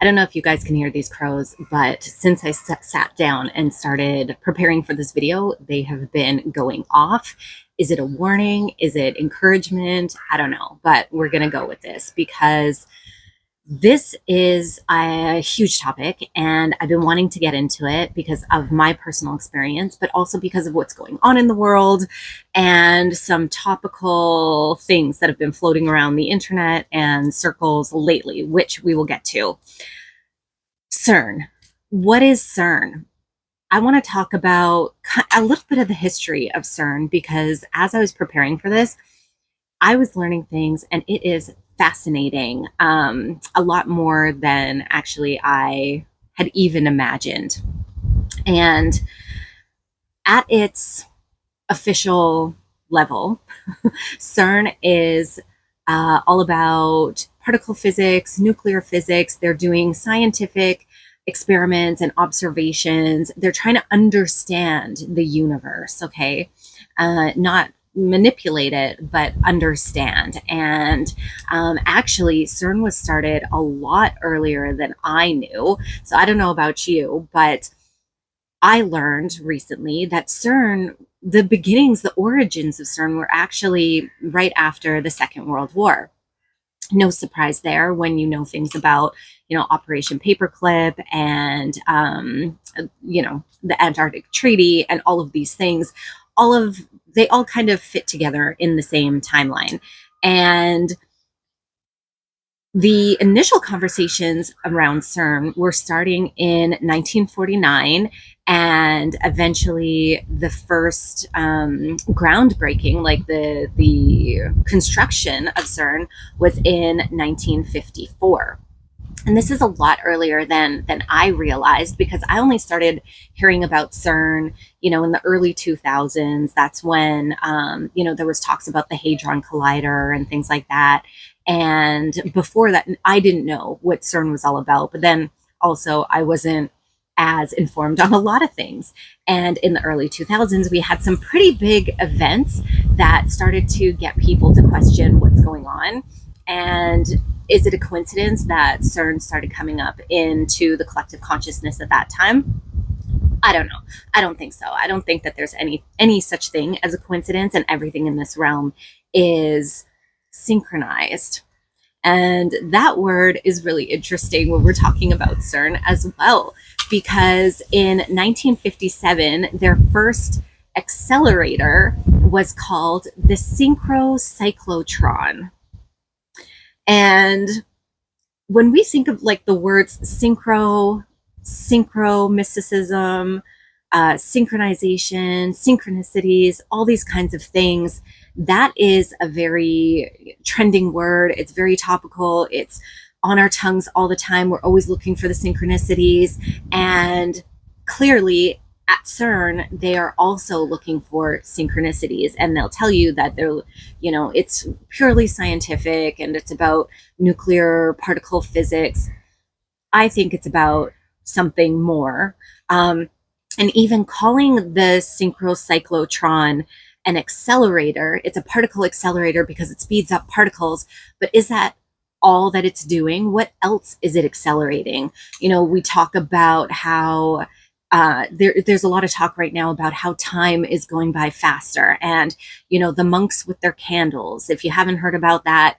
I don't know if you guys can hear these crows, but since I sat down and started preparing for this video, they have been going off. Is it a warning? Is it encouragement? I don't know, but we're going to go with this because this is a huge topic and I've been wanting to get into it because of my personal experience, but also because of what's going on in the world and some topical things that have been floating around the internet and circles lately, which we will get to. CERN. What is CERN? I want to talk about a little bit of the history of CERN because as I was preparing for this, I was learning things and it is fascinating, a lot more than actually I had even imagined. And at its official level, CERN is all about particle physics, nuclear physics. They're doing scientific experiments and observations. They're trying to understand the universe, okay? Not manipulate it, but understand. And actually, CERN was started a lot earlier than I knew. So I don't know about you, but I learned recently that CERN, the beginnings, the origins of CERN were actually right after the Second World War. No surprise there when you know things about, Operation Paperclip and, the Antarctic Treaty and all of these things. They all kind of fit together in the same timeline. And the initial conversations around CERN were starting in 1949, and eventually the first groundbreaking, like the construction of CERN, was in 1954. And this is a lot earlier than I realized because I only started hearing about CERN, in the early 2000s. That's when, there was talks about the Hadron Collider and things like that. And before that, I didn't know what CERN was all about. But then also I wasn't as informed on a lot of things. And in the early 2000s, we had some pretty big events that started to get people to question what's going on. And is it a coincidence that CERN started coming up into the collective consciousness at that time? I don't know. I don't think so. I don't think that there's any such thing as a coincidence, and everything in this realm is synchronized. And that word is really interesting when we're talking about CERN as well, because in 1957, their first accelerator was called the synchrocyclotron. And when we think of like the words mysticism, synchronization, synchronicities, all these kinds of things, that is a very trending word. It's very topical. It's on our tongues all the time. We're always looking for the synchronicities. And clearly at CERN, they are also looking for synchronicities, and they'll tell you that it's purely scientific and it's about nuclear particle physics. I think it's about something more. And even calling the synchrocyclotron an accelerator, it's a particle accelerator because it speeds up particles. But is that all that it's doing? What else is it accelerating? We talk about how there's a lot of talk right now about how time is going by faster, and the monks with their candles. If you haven't heard about that,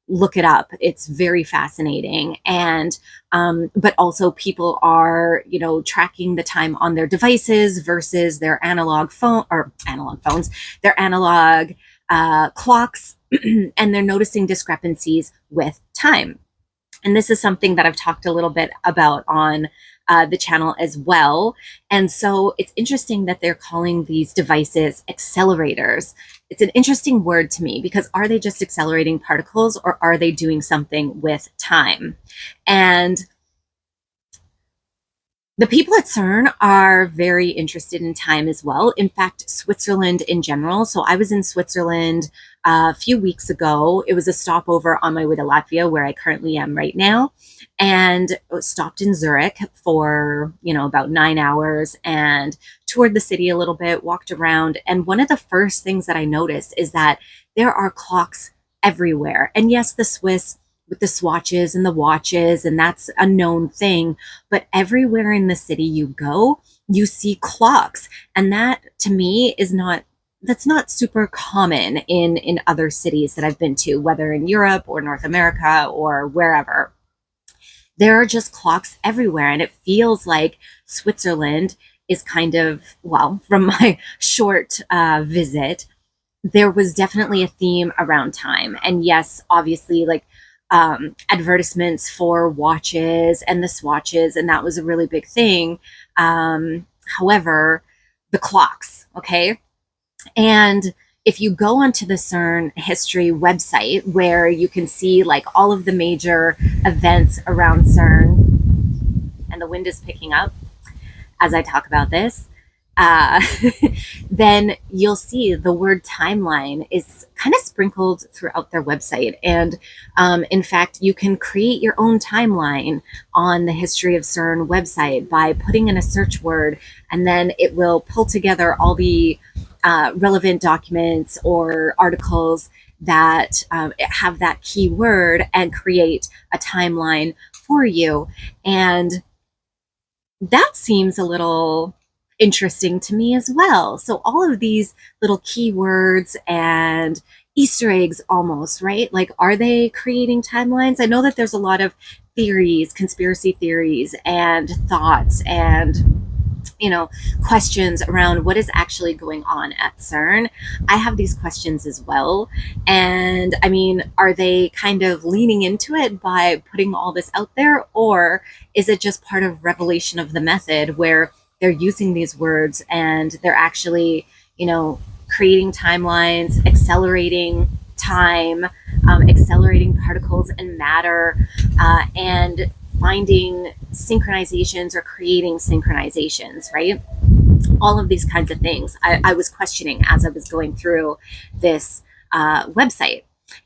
look it up. It's very fascinating. And but also people are tracking the time on their devices versus their analog phones, their analog clocks, and they're noticing discrepancies with time. And this is something that I've talked a little bit about on the channel as well. And so it's interesting that they're calling these devices accelerators. It's an interesting word to me because are they just accelerating particles, or are they doing something with time? And the people at CERN are very interested in time as well. In fact, Switzerland in general. So I was in Switzerland a few weeks ago. It was a stopover on my way to Latvia, where I currently am right now, and stopped in Zurich for, about 9 hours and toured the city a little bit, walked around. And one of the first things that I noticed is that there are clocks everywhere. And yes, the Swiss with the swatches and the watches, and that's a known thing. But everywhere in the city you go, you see clocks. And that to me is not that's not super common in other cities that I've been to, whether in Europe or North America or wherever. There are just clocks everywhere, and it feels like Switzerland is kind of, well, from my short visit, there was definitely a theme around time. And yes, obviously, like advertisements for watches and the swatches, and that was a really big thing. However, the clocks, okay? And if you go onto the CERN history website, where you can see like all of the major events around CERN, and the wind is picking up as I talk about this, uh, then you'll see the word timeline is kind of sprinkled throughout their website. And in fact, you can create your own timeline on the History of CERN website by putting in a search word, and then it will pull together all the relevant documents or articles that have that keyword and create a timeline for you. And that seems a little interesting to me as well. So all of these little keywords and Easter eggs almost, right? Like, are they creating timelines? I know that there's a lot of theories, conspiracy theories, and thoughts and questions around what is actually going on at CERN. I have these questions as well. And I mean, are they kind of leaning into it by putting all this out there? Or is it just part of revelation of the method, where they're using these words and they're actually, creating timelines, accelerating time, accelerating particles and matter, and finding synchronizations or creating synchronizations, right? All of these kinds of things I was questioning as I was going through this website.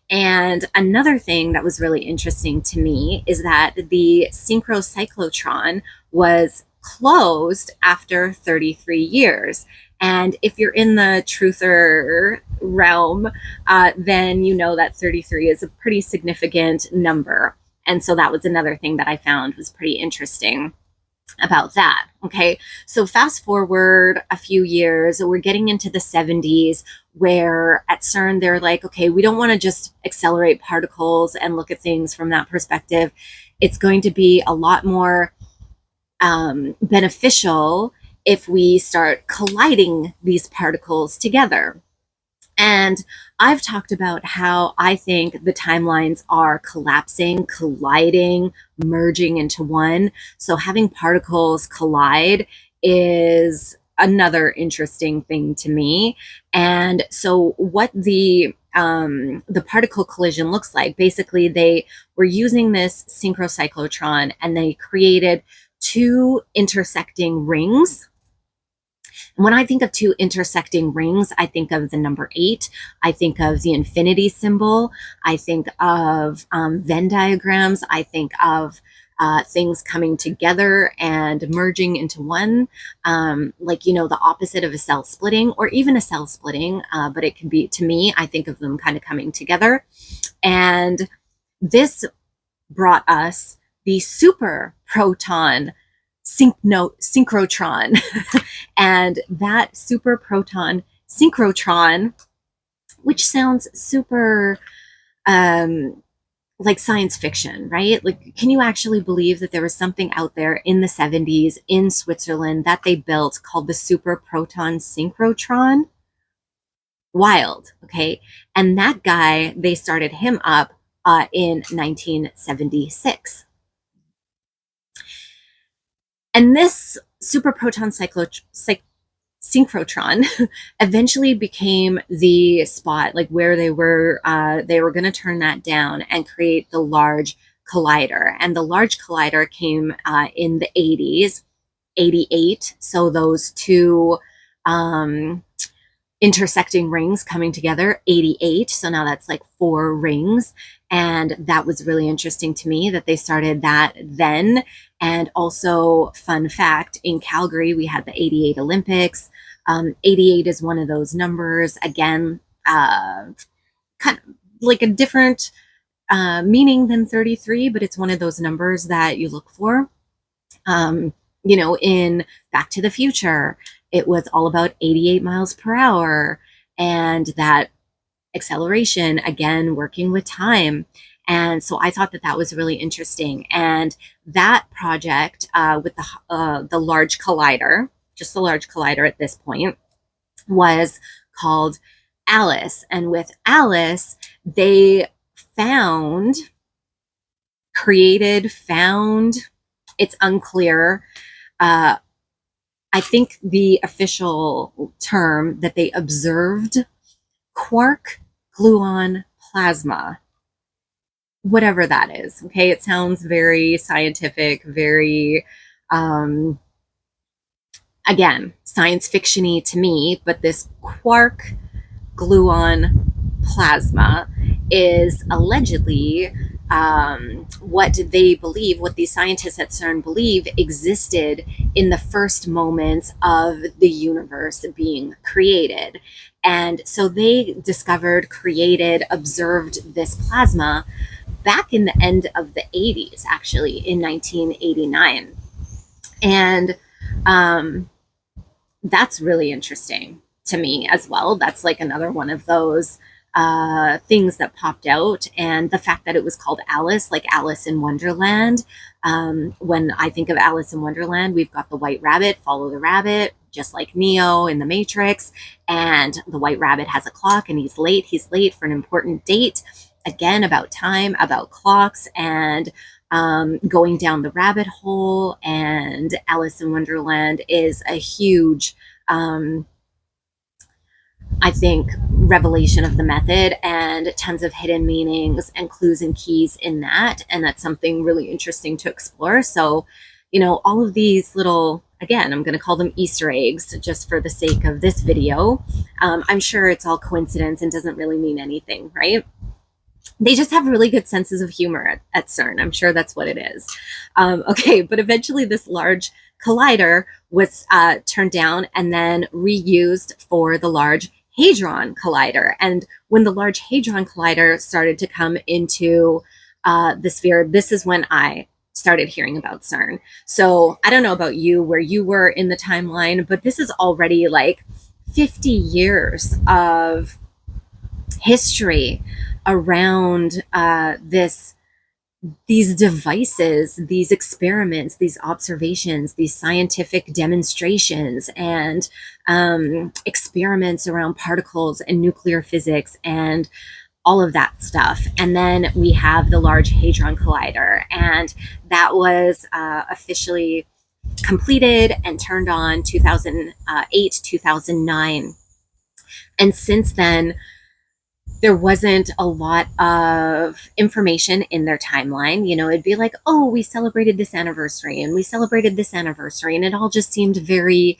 And another thing that was really interesting to me is that the synchrocyclotron was closed after 33 years. And if you're in the truther realm, then you know that 33 is a pretty significant number. And so that was another thing that I found was pretty interesting about that. Okay. So fast forward a few years, we're getting into the 70s, where at CERN, they're like, okay, we don't want to just accelerate particles and look at things from that perspective. It's going to be a lot more beneficial if we start colliding these particles together. And I've talked about how I think the timelines are collapsing, colliding, merging into one. So having particles collide is another interesting thing to me. And so what the particle collision looks like, basically they were using this synchrocyclotron and they created two intersecting rings. When I think of two intersecting rings, I think of the number 8. I think of the infinity symbol. I think of Venn diagrams. I think of things coming together and merging into one, like, the opposite of a cell splitting, or even a cell splitting, but it can be, to me, I think of them kind of coming together. And this brought us the super proton synchrotron. And that super proton synchrotron, which sounds super like science fiction, right? Like, can you actually believe that there was something out there in the 70s in Switzerland that they built called the super proton synchrotron? Wild. Okay. And that guy, they started him up in 1976. And this super proton synchrotron eventually became the spot, like where they were going to turn that down and create the large collider. And the large collider came in the 80s, 88. So those two intersecting rings coming together, 88. So now that's like 4 rings. And that was really interesting to me that they started that then. And also, fun fact, in Calgary, we had the 88 Olympics. 88 is one of those numbers. Again, kind of like a different meaning than 33, but it's one of those numbers that you look for. In Back to the Future, it was all about 88 miles per hour and that acceleration, again, working with time. And so I thought that that was really interesting. And that project with the Large Collider, just the Large Collider at this point, was called Alice. And with Alice, they found, it's unclear. I think the official term that they observed, quark gluon plasma, whatever that is. Okay, it sounds very scientific, very, again, science fiction-y to me, but this quark gluon plasma is allegedly what these scientists at CERN believe existed in the first moments of the universe being created. And so they discovered, created, observed this plasma back in the end of the 80s, actually, in 1989. And that's really interesting to me as well. That's like another one of those things that popped out. And the fact that it was called Alice, like Alice in Wonderland. When I think of Alice in Wonderland, we've got the white rabbit, follow the rabbit, just like Neo in the Matrix. And the white rabbit has a clock and he's late. He's late for an important date. Again, about time, about clocks, and going down the rabbit hole. And Alice in Wonderland is a huge, I think, revelation of the method, and tons of hidden meanings and clues and keys in that. And that's something really interesting to explore. So, all of these little, again, I'm going to call them Easter eggs just for the sake of this video. I'm sure it's all coincidence and doesn't really mean anything, right? They just have really good senses of humor at CERN. I'm sure that's what it is. Okay, but eventually this Large Collider was turned down and then reused for the Large Hadron Collider. And when the Large Hadron Collider started to come into the sphere, this is when I started hearing about CERN. So I don't know about you, where you were in the timeline, but this is already like 50 years of history around these devices, these experiments, these observations, these scientific demonstrations, and experiments around particles and nuclear physics and all of that stuff. And then we have the Large Hadron Collider, and that was officially completed and turned on 2008, 2009. And since then, there wasn't a lot of information in their timeline. It'd be like, oh, we celebrated this anniversary and we celebrated this anniversary. And it all just seemed very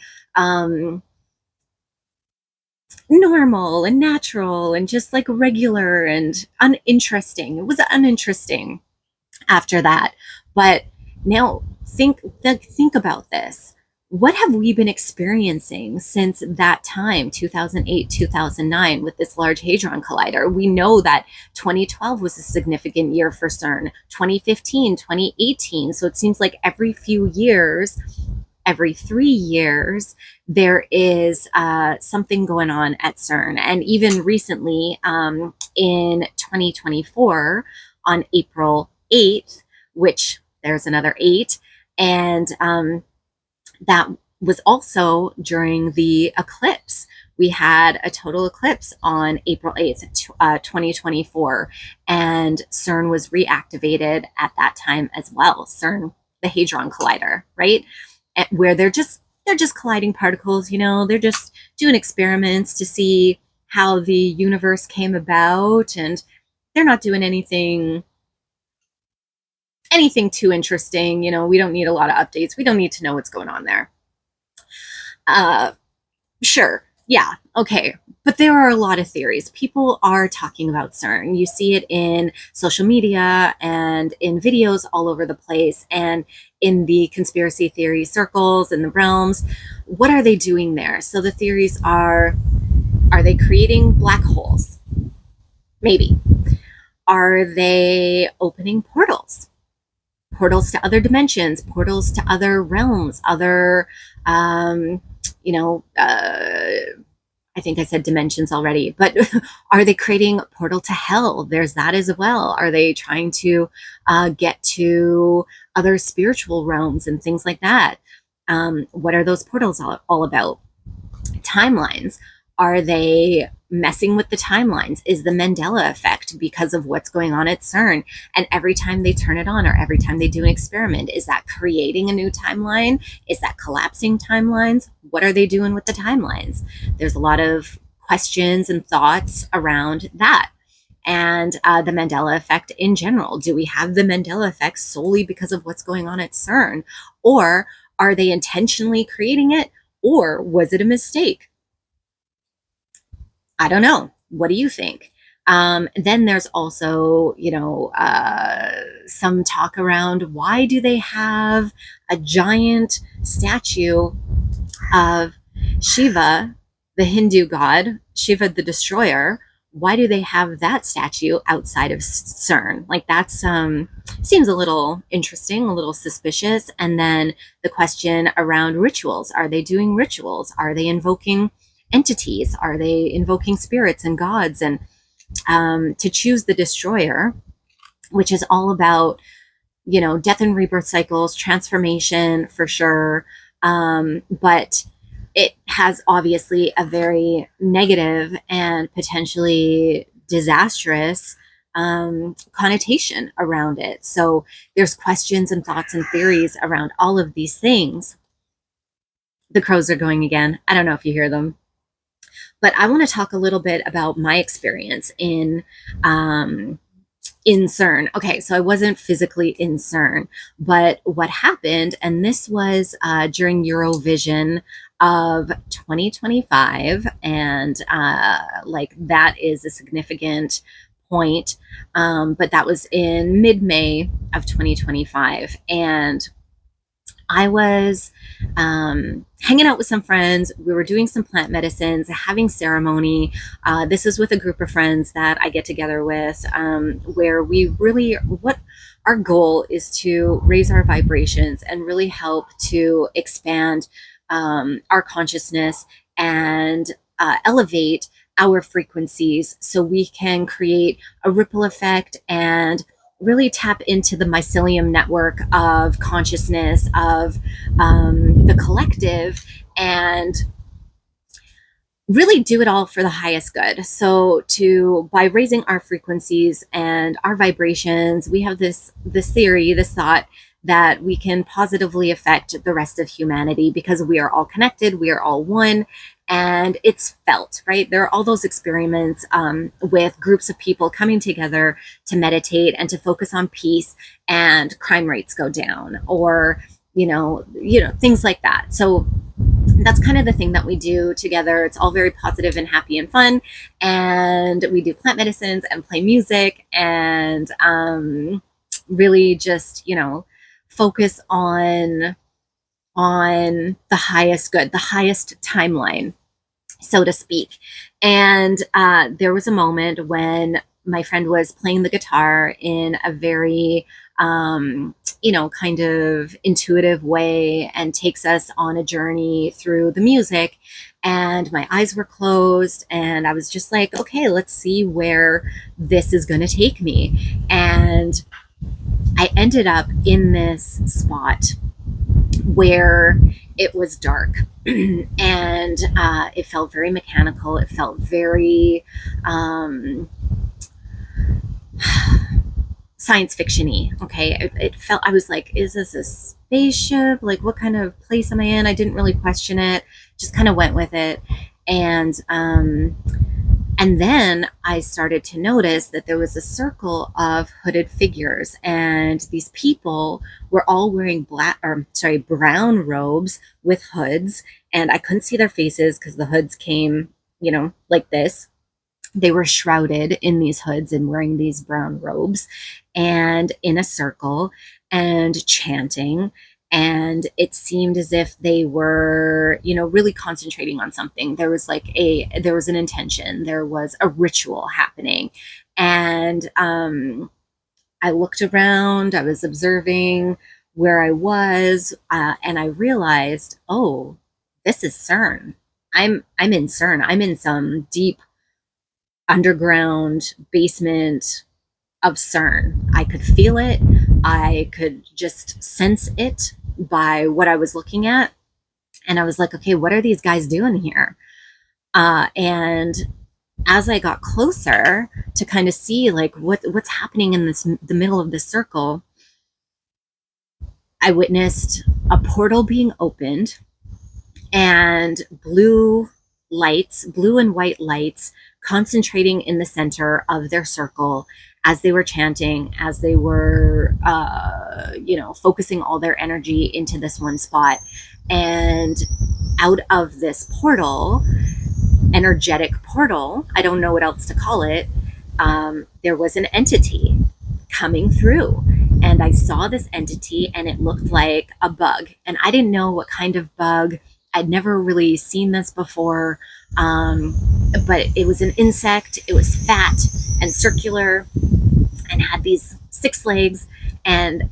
normal and natural and just like regular and uninteresting. It was uninteresting after that. But now think about this. What have we been experiencing since that time, 2008, 2009, with this Large Hadron Collider? We know that 2012 was a significant year for CERN, 2015, 2018. So it seems like every few years, every 3 years, there is something going on at CERN. And even recently, in 2024, on April 8th, which there's another 8, and that was also during the eclipse. We had a total eclipse on April 8th, 2024, and CERN was reactivated at that time as well. CERN, the Hadron Collider, right? Where they're just colliding particles, they're just doing experiments to see how the universe came about, and they're not doing anything too interesting. We don't need a lot of updates. We don't need to know what's going on there. Sure. Yeah. Okay. But there are a lot of theories. People are talking about CERN. You see it in social media and in videos all over the place, and in the conspiracy theory circles and the realms. What are they doing there? So the theories are they creating black holes? Maybe. Are they opening portals? Portals to other dimensions, portals to other realms, other, um, you know, I think I said dimensions already, but are they creating a portal to hell? There's that as well. Are they trying to get to other spiritual realms and things like that? What are those portals all about? Timelines. Are they messing with the timelines? Is the Mandela effect because of what's going on at CERN? And every time they turn it on or every time they do an experiment, is that creating a new timeline? Is that collapsing timelines? What are they doing with the timelines? There's a lot of questions and thoughts around that. And the Mandela effect in general. Do we have the Mandela effect solely because of what's going on at CERN? Or are they intentionally creating it? Or was it a mistake? I don't know. What do you think? Then there's also, some talk around why do they have a giant statue of Shiva, the Hindu god, Shiva the destroyer? Why do they have that statue outside of CERN? Like that's seems a little interesting, a little suspicious. And then the question around rituals: are they doing rituals? Are they invoking entities? Are they invoking spirits and gods? And to choose the destroyer, which is all about, death and rebirth cycles, transformation for sure. But it has obviously a very negative and potentially disastrous connotation around it. So there's questions and thoughts and theories around all of these things. The crows are going again. I don't know if you hear them. But I want to talk a little bit about my experience in CERN. Okay, so I wasn't physically in CERN, but what happened, and this was during Eurovision of 2025, and like that is a significant point. But that was in mid-May of 2025, and I was hanging out with some friends. We were doing some plant medicines, having ceremony. This is with a group of friends that I get together with, where we really, what our goal is to raise our vibrations and really help to expand our consciousness and elevate our frequencies so we can create a ripple effect and really tap into the mycelium network of consciousness of the collective and really do it all for the highest good. So by raising our frequencies and our vibrations, we have this theory, this thought that we can positively affect the rest of humanity because we are all connected, we are all one, and it's felt, right? There are all those experiments with groups of people coming together to meditate and to focus on peace, and crime rates go down, or things like that. So that's kind of the thing that we do together. It's all very positive and happy and fun, and we do plant medicines and play music and really just focus on the highest good, the highest timeline, so to speak. And there was a moment when my friend was playing the guitar in a very kind of intuitive way and takes us on a journey through the music, and my eyes were closed and I was just like, okay, let's see where this is going to take me. And I ended up in this spot where it was dark and it felt very mechanical. It felt very science fiction-y. Okay, it felt, I was like, is this a spaceship? Like, what kind of place am I in? I didn't really question it, just kind of went with it. And then I started to notice that there was a circle of hooded figures, and these people were all wearing brown robes with hoods, and I couldn't see their faces because the hoods came, like this. They were shrouded in these hoods and wearing these brown robes and in a circle and chanting. And it seemed as if they were, really concentrating on something. There was an intention, there was a ritual happening. And I looked around, I was observing where I was, and I realized, oh, this is CERN. I'm in CERN. I'm in some deep underground basement of CERN. I could feel it. I could just sense it by what I was looking at. And I was like, okay, what are these guys doing here? And as I got closer to kind of see like what's happening in the middle of this circle, I witnessed a portal being opened and blue lights, blue and white lights concentrating in the center of their circle as they were chanting, as they were, focusing all their energy into this one spot. And out of this portal, energetic portal, I don't know what else to call it, there was an entity coming through. And I saw this entity and it looked like a bug. And I didn't know what kind of bug. I'd never really seen this before, but it was an insect. It was fat and circular and had these 6 legs, and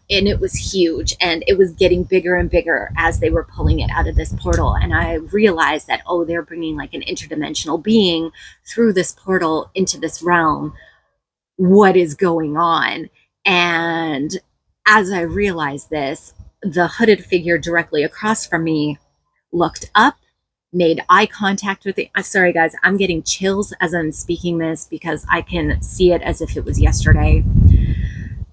it was huge, and it was getting bigger and bigger as they were pulling it out of this portal. And I realized that, oh, they're bringing like an interdimensional being through this portal into this realm. What is going on? And as I realized this, the hooded figure directly across from me looked up, made eye contact with it. I'm sorry, guys, I'm getting chills as I'm speaking this because I can see it as if it was yesterday.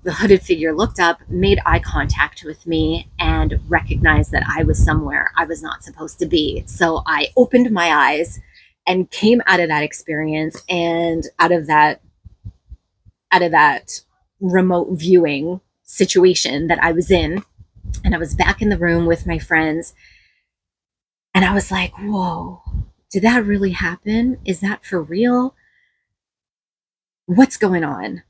The hooded figure looked up, made eye contact with me, and recognized that I was somewhere I was not supposed to be. So I opened my eyes and came out of that experience and out of that remote viewing situation that I was in. And I was back in the room with my friends. And I was like, whoa, did that really happen? Is that for real? What's going on?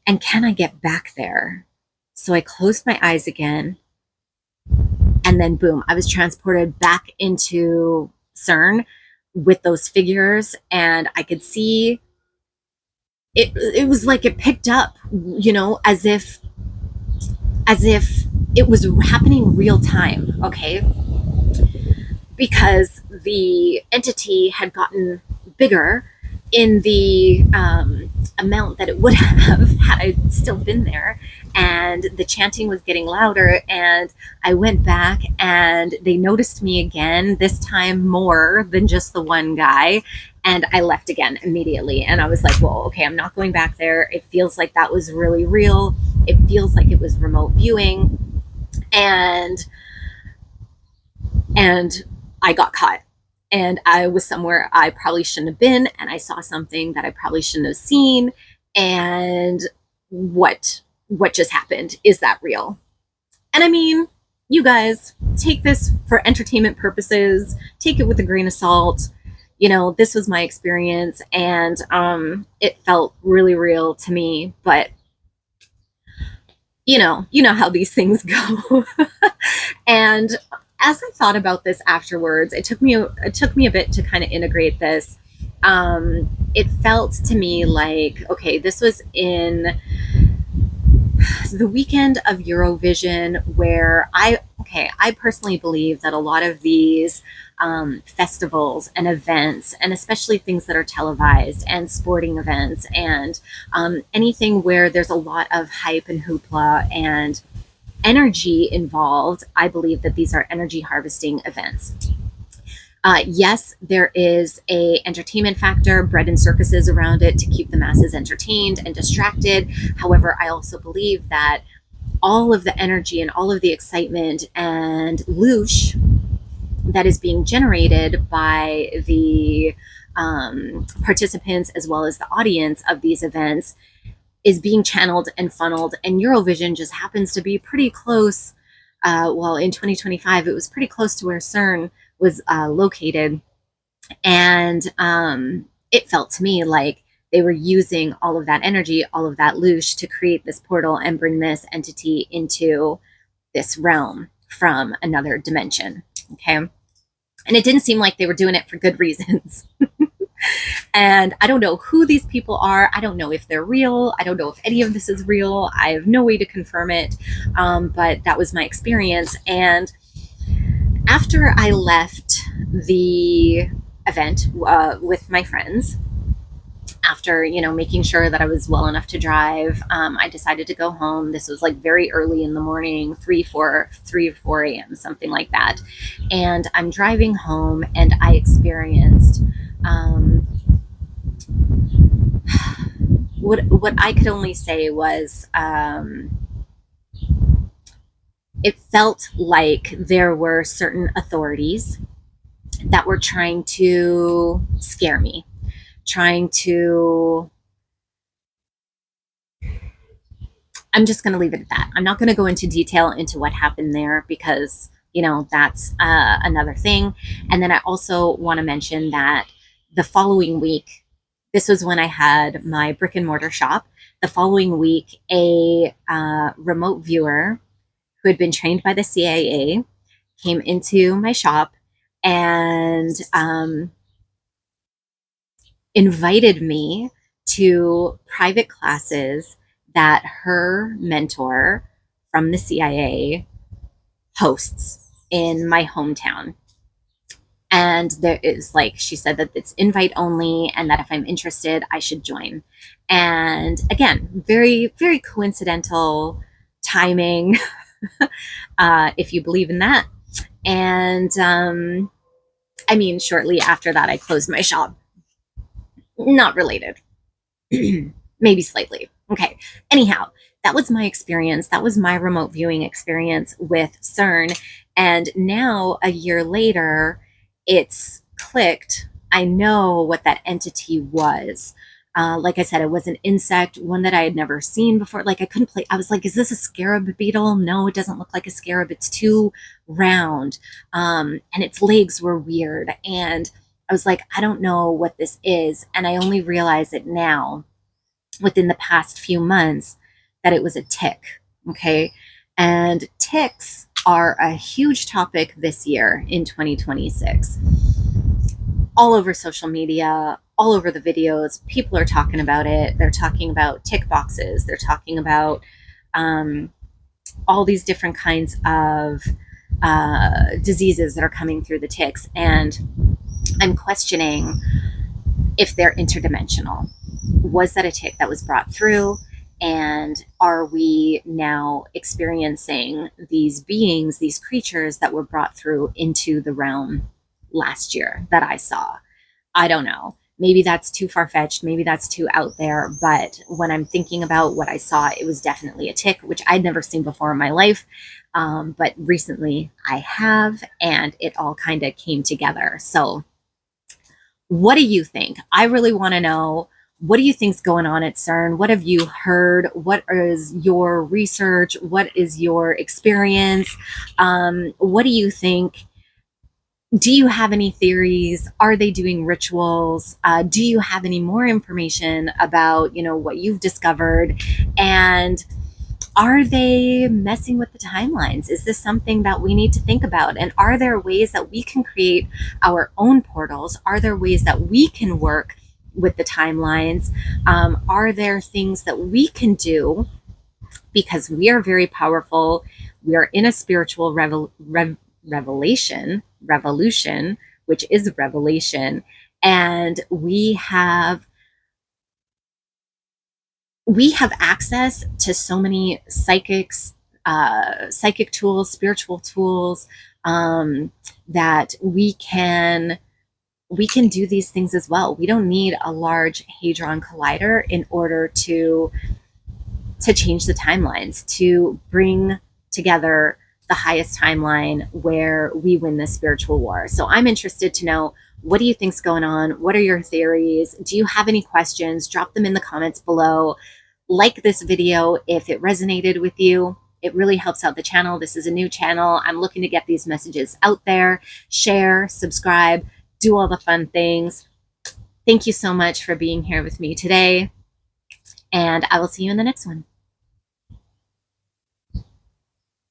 And can I get back there? So I closed my eyes again. And then boom, I was transported back into CERN with those figures. And I could see it was like it picked up, as if it was happening real time. Okay. Because the entity had gotten bigger in the amount that it would have had I still been there. And the chanting was getting louder. And I went back and they noticed me again, this time more than just the one guy. And I left again immediately. And I was like, well, okay, I'm not going back there. It feels like that was really real. It feels like it was remote viewing. And I got caught. And I was somewhere I probably shouldn't have been. And I saw something that I probably shouldn't have seen. And what just happened? Is that real? And I mean, you guys, take this for entertainment purposes. Take it with a grain of salt. This was my experience, and it felt really real to me. But you know how these things go. And as I thought about this afterwards, it took me a bit to kind of integrate this. It felt to me like, okay, this was in the weekend of Eurovision, where I personally believe that a lot of these festivals and events, and especially things that are televised, and sporting events, and anything where there's a lot of hype and hoopla and energy involved, I believe that these are energy harvesting events. Yes, there is a entertainment factor, bread and circuses around it to keep the masses entertained and distracted. However, I also believe that all of the energy and all of the excitement and loosh that is being generated by the participants as well as the audience of these events is being channeled and funneled. And Eurovision just happens to be pretty close. In 2025, it was pretty close to where CERN was located. And it felt to me like they were using all of that energy, all of that loosh to create this portal and bring this entity into this realm from another dimension. Okay. And it didn't seem like they were doing it for good reasons. And I don't know who these people are. I don't know if they're real. I don't know if any of this is real. I have no way to confirm it. But that was my experience. And after I left the event with my friends, after making sure that I was well enough to drive, I decided to go home. This was like very early in the morning, 3 or 4 a.m., something like that. And I'm driving home, and I experienced what I could only say was, it felt like there were certain authorities that were trying to scare me, trying to I'm just going to leave it at that. I'm not going to go into detail into what happened there because, that's another thing. And then I also want to mention that the following week, this was when I had my brick and mortar shop. The following week, a remote viewer who had been trained by the CIA came into my shop and invited me to private classes that her mentor from the CIA hosts in my hometown. And there is she said that it's invite only and that if I'm interested, I should join. And again, very, very coincidental timing, if you believe in that. And shortly after that, I closed my shop. Not related. Maybe slightly. Okay. Anyhow, that was my experience. That was my remote viewing experience with CERN. And now, a year later, it's clicked. I know what that entity was. Like I said, it was an insect, one that I had never seen before. I couldn't play. I was like, is this a scarab beetle? No, it doesn't look like a scarab. It's too round. And its legs were weird. And I was like, I don't know what this is. And I only realize it now, within the past few months, that it was a tick. Okay. And ticks are a huge topic this year in 2026. All over social media, all over the videos, people are talking about it. They're talking about tick boxes. They're talking about all these different kinds of diseases that are coming through the ticks. And I'm questioning if they're interdimensional. Was that a tick that was brought through? And are we now experiencing these beings, these creatures that were brought through into the realm last year that I saw? I don't know. Maybe that's too far-fetched. Maybe that's too out there. But when I'm thinking about what I saw, it was definitely a tick, which I'd never seen before in my life. But recently I have, and it all kind of came together. So what do you think? I really want to know. What do you think's going on at CERN? What have you heard? What is your research? What is your experience? What do you think? Do you have any theories? Are they doing rituals? Do you have any more information about, what you've discovered? And are they messing with the timelines? Is this something that we need to think about? And are there ways that we can create our own portals? Are there ways that we can work with the timelines? Are there things that we can do? Because we are very powerful. We are in a spiritual revolution, which is revelation. And we have access to so many psychic tools, spiritual tools, that we can do these things as well. We don't need a large hadron collider in order to change the timelines, to bring together the highest timeline where we win this spiritual war. So I'm interested to know, what do you think's going on? What are your theories? Do you have any questions? Drop them in the comments below. Like this video if it resonated with you. It really helps out the channel. This is a new channel. I'm looking to get these messages out there. Share, subscribe, do all the fun things. Thank you so much for being here with me today, and I will see you in the next one.